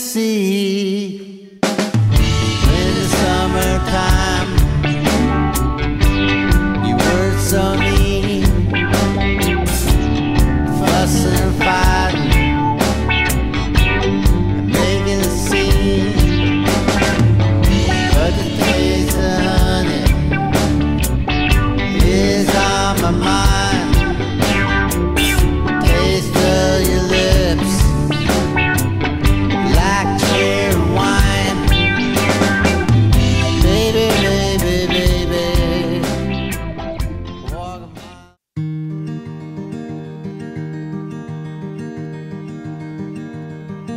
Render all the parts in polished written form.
sea. When the summertime, you were so mean, fussing and fighting and making a scene. But the taste of honey is on my mind. Taste of your lips, like cherry wine. Baby, baby, baby, walk a mile.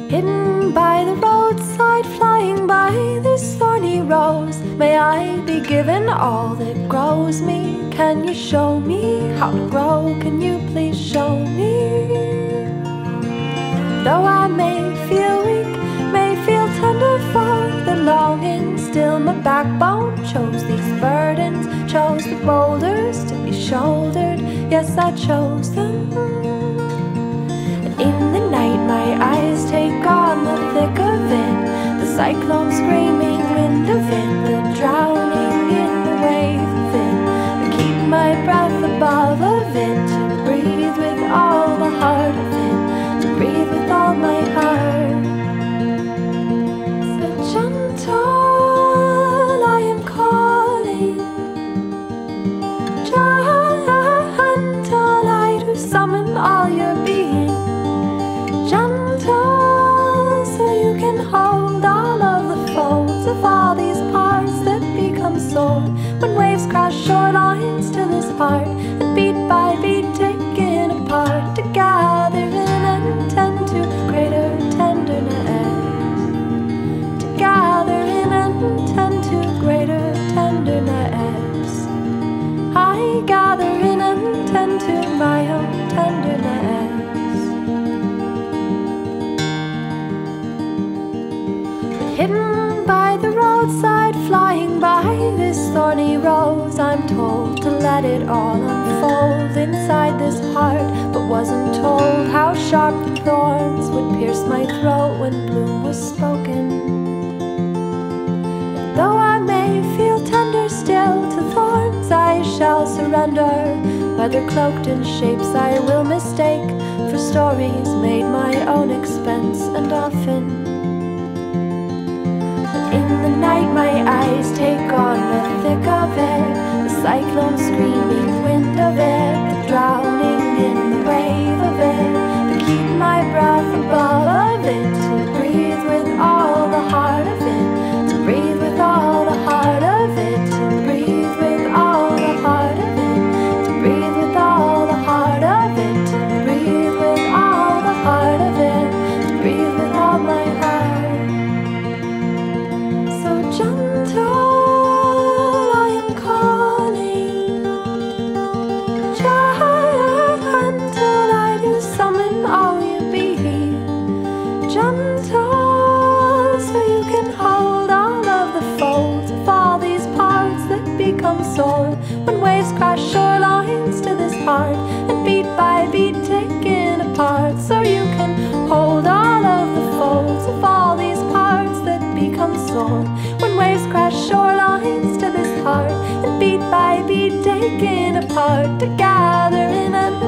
Hidden by the roadside, flying by this thorny rose, may I be given all that grows me? Can you show me how to grow? Can you please show me? Though I may feel weak, may feel tender for the longing, still my backbone chose these burdens, chose the boulders to be shouldered. Yes, I chose them. And in the night my eyes take on the thick of it, the cyclone screaming wind of it, the drowning in the wave of it. I keep my breath above of it, to breathe with all the heart of it, to breathe with all my heart. So gentle I am calling, gentle I do summon all your being. Gentle, so you can hold all of the folds of all these parts that become sore when waves crash shorelines to this heart, and beat by beat taken apart, to gather in and tend to greater tenderness, to gather in and tend to greater tenderness. I gather in and tend to my own tenderness. Hidden by the roadside, flying by this thorny rose, I'm told to let it all unfold inside this heart, but wasn't told how sharp the thorns would pierce my throat when bloom was spoken. And though I may feel tender still to thorns, I shall surrender. Whether cloaked in shapes I will mistake for stories made my own expense, and often in the night my eyes take on the thick of it, the cyclone screaming wind of it, the drowning in the wave of it, to keep my breath above of it, to breathe with all the heart of it, to breathe with all the heart of it, to breathe with all the heart of it, to breathe with all the heart of it, to breathe with all the heart of it, to breathe with all my heart. Gentle I am calling, gentle I do summon all your being. Gentle, so you can hold all of the folds of all these parts that become sore when waves crash shorelines to this heart, and beat by beat taken apart. So you can hold all of the folds of all these parts that become sore when waves crash shorelines to this heart, and beat by beat taken apart, to gather in and